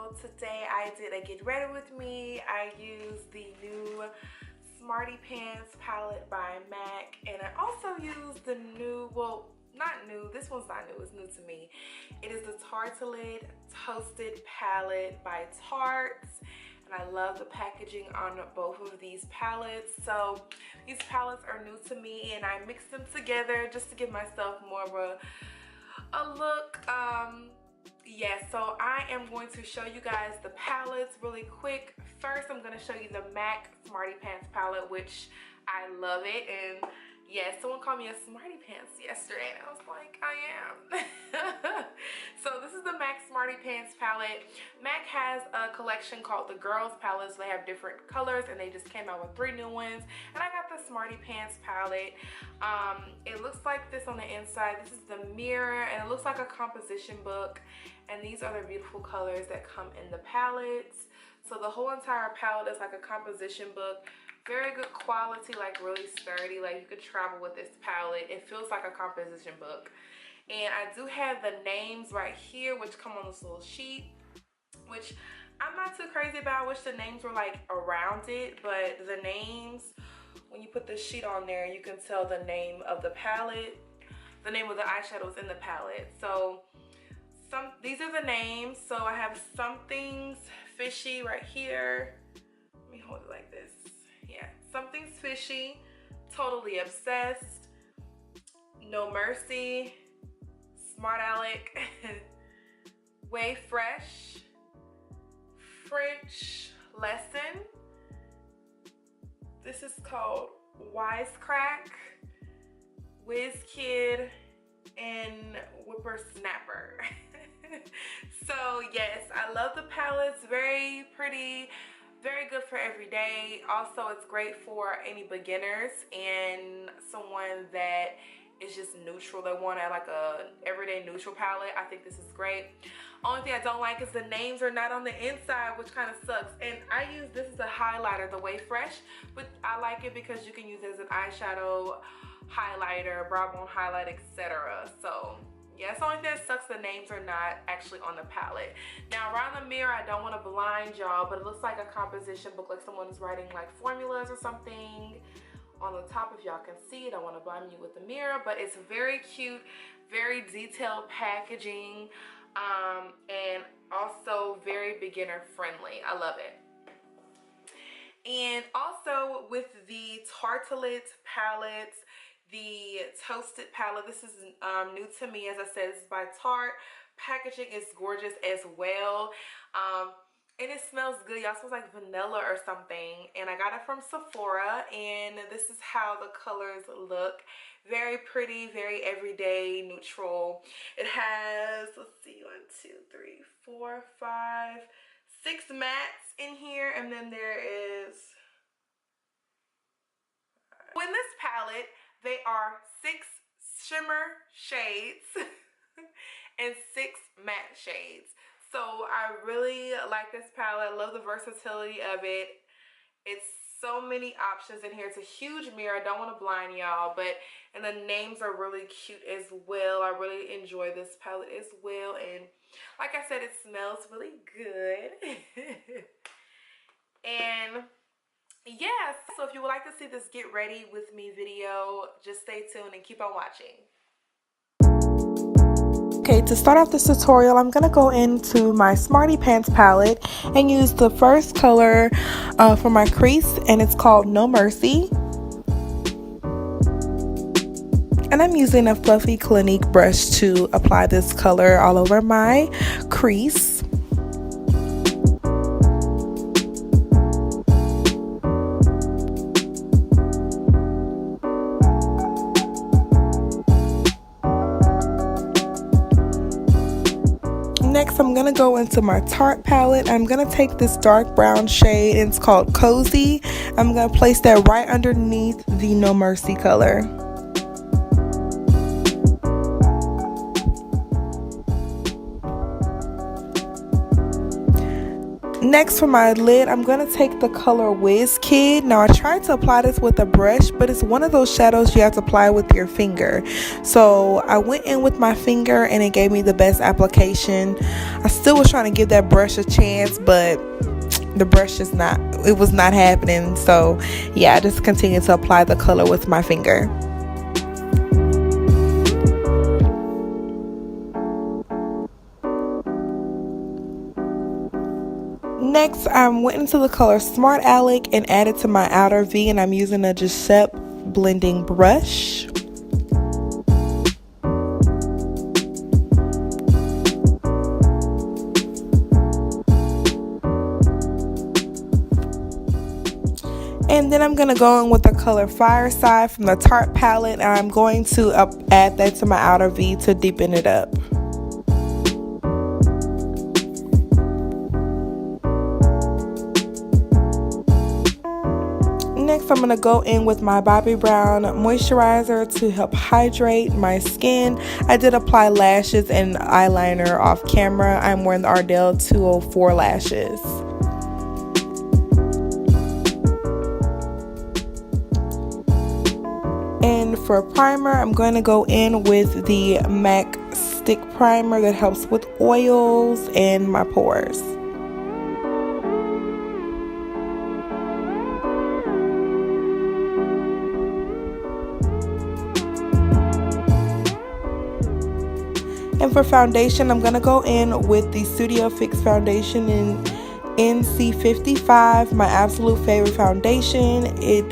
So today I did a get ready with me. I used the new Smarty Pants palette by MAC, and I also used the new, well, not new, this one's not new, it's new to me. It is the Tartlets Toasted Palette by Tart, and I love the packaging on both of these palettes. So these palettes are new to me, and I mixed them together just to give myself more of a look. Yeah, so I am going to show you guys the palettes really quick. First, I'm going to show you the MAC Smarty Pants palette, which I love it. And yeah, someone called me a Smarty Pants yesterday, and I was like, I am. So this is the MAC Smarty Pants palette. MAC has a collection called the Girls Palettes. They have different colors, and they just came out with 3 new ones. And I got the Smarty Pants palette. It looks like this on the inside. This is the mirror, and it looks like a composition book. And these are the beautiful colors that come in the palettes. So the whole entire palette is like a composition book. Very good quality, like really sturdy. Like you could travel with this palette. It feels like a composition book. And I do have the names right here, which come on this little sheet, which I'm not too crazy about. I wish the names were like around it, but the names, when you put the sheet on there, you can tell the name of the palette, the name of the eyeshadows in the palette. So these are the names. So I have Something's Fishy right here. Let me hold it like this. Yeah, Something's Fishy, Totally Obsessed, No Mercy, Smart Alec, Way Fresh, French Lesson. This is called Wisecrack, Whiz Kid, and Whippersnapper. So yes, I love the palettes. Very pretty, very good for every day. Also, it's great for any beginners and someone that is just neutral. They want like a everyday neutral palette. I think this is great. Only thing I don't like is the names are not on the inside, which kind of sucks. And I use this as a highlighter, the Way Fresh, but I like it because you can use it as an eyeshadow, highlighter, brow bone highlight, etc. So yeah, it's the only thing that sucks, the names are not actually on the palette. Now around the mirror, I don't want to blind y'all, but it looks like a composition book, like someone is writing like formulas or something on the top. If y'all can see it, I want to blind you with the mirror, but it's very cute, very detailed packaging, and also very beginner friendly. I love it. And also with the Tartlets Palettes, the Toasted palette, this is new to me. As I said, this is by Tart. Packaging is gorgeous as well. And it smells good. Y'all, smells like vanilla or something. And I got it from Sephora, and this is how the colors look. Very pretty, very everyday, neutral. It has, let's see, 1, 2, 3, 4, 5, 6 mattes in here, and then there is, in this palette, they are 6 shimmer shades and 6 matte shades. So I really like this palette. I love the versatility of it. It's so many options in here. It's a huge mirror. I don't want to blind y'all, and the names are really cute as well. I really enjoy this palette as well. And like I said, it smells really good. And yes, so if you would like to see this get ready with me video, just stay tuned and keep on watching. Okay, to start off this tutorial, I'm going to go into my Smarty Pants palette and use the first color for my crease, and it's called No Mercy. And I'm using a fluffy Clinique brush to apply this color all over my crease. Next, I'm going to go into my Tarte palette. I'm going to take this dark brown shade, and it's called Cozy. I'm going to place that right underneath the No Mercy color. Next, for my lid, I'm going to take the color Whiz Kid. Now, I tried to apply this with a brush, but it's one of those shadows you have to apply with your finger. So I went in with my finger and it gave me the best application. I still was trying to give that brush a chance, but the brush is not, it was not happening. So yeah, I just continued to apply the color with my finger. Next, I went into the color Smart Alec and added to my outer V, and I'm using a Giuseppe blending brush. And then I'm going to go in with the color Fireside from the Tart palette, and I'm going to add that to my outer V to deepen it up. Next, I'm going to go in with my Bobbi Brown moisturizer to help hydrate my skin. I did apply lashes and eyeliner off camera. I'm wearing the Ardell 204 lashes. And for primer, I'm going to go in with the MAC stick primer that helps with oils and my pores. And for foundation, I'm going to go in with the Studio Fix foundation in NC 55, my absolute favorite foundation. It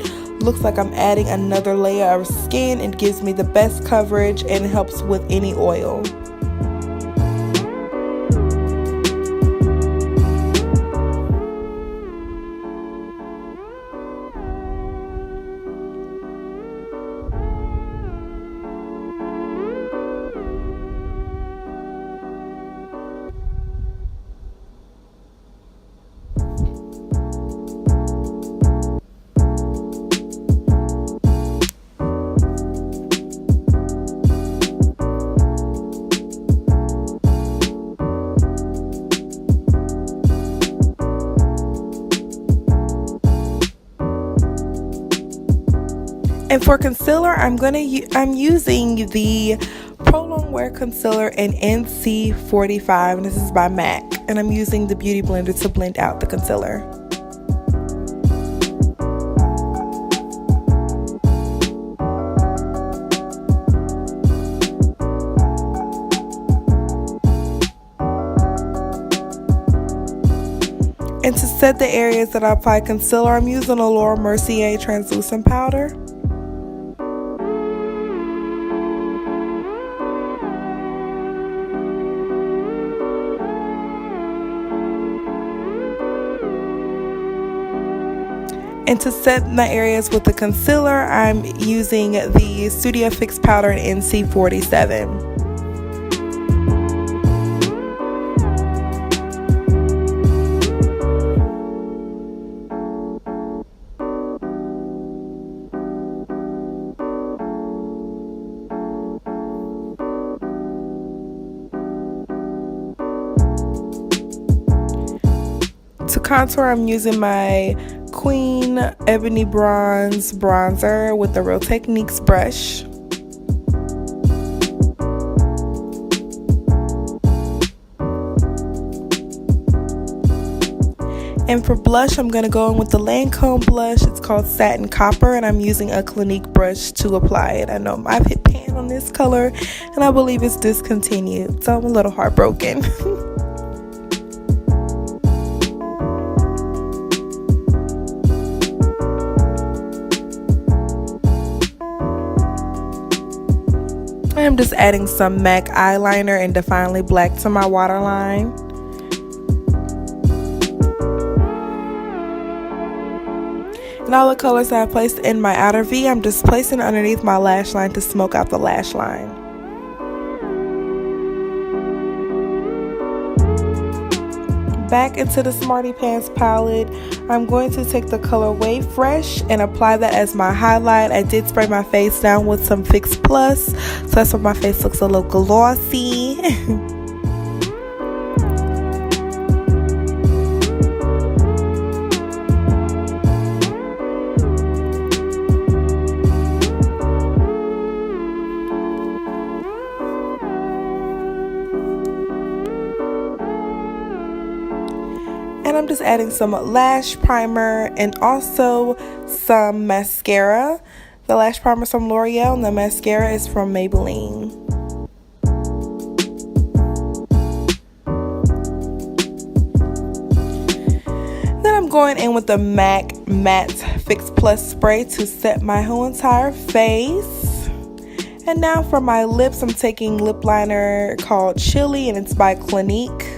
looks like I'm adding another layer of skin. It gives me the best coverage and helps with any oil. And for concealer, I'm using the Prolongwear concealer in NC 45, and this is by MAC. And I'm using the Beauty Blender to blend out the concealer. And to set the areas that I apply concealer, I'm using a Mercier translucent powder. And to set my areas with the concealer, I'm using the Studio Fix powder in NC 47. To contour, I'm using my Queen Ebony Bronze bronzer with the Real Techniques brush. And for blush, I'm going to go in with the Lacome blush. It's called Satin Copper, and I'm using a Clinique brush to apply it. I know I've hit pan on this color, and I believe it's discontinued, so I'm a little heartbroken. I'm just adding some MAC eyeliner and Definitely Black to my waterline. And all the colors that I placed in my outer V, I'm just placing it underneath my lash line to smoke out the lash line. Back into the Smarty Pants palette, I'm going to take the color Wave Fresh and apply that as my highlight. I did spray my face down with some Fix Plus, so that's why my face looks a little glossy. And I'm just adding some lash primer and also some mascara. The lash primer is from L'Oreal and the mascara is from Maybelline. Then I'm going in with the MAC Matte Fix Plus Spray to set my whole entire face. And now for my lips, I'm taking lip liner called Chili and it's by Clinique.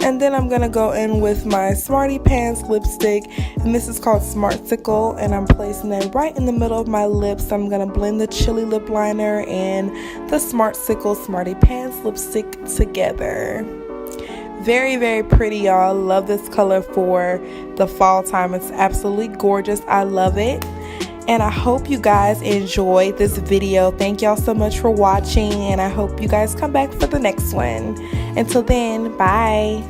And then I'm going to go in with my Smarty Pants lipstick, and this is called Smarticle, and I'm placing it right in the middle of my lips. I'm going to blend the Chili lip liner and the Smarticle Smarty Pants lipstick together. Very, very pretty, y'all. Love this color for the fall time. It's absolutely gorgeous. I love it. And I hope you guys enjoyed this video. Thank y'all so much for watching, and I hope you guys come back for the next one. Until then, bye.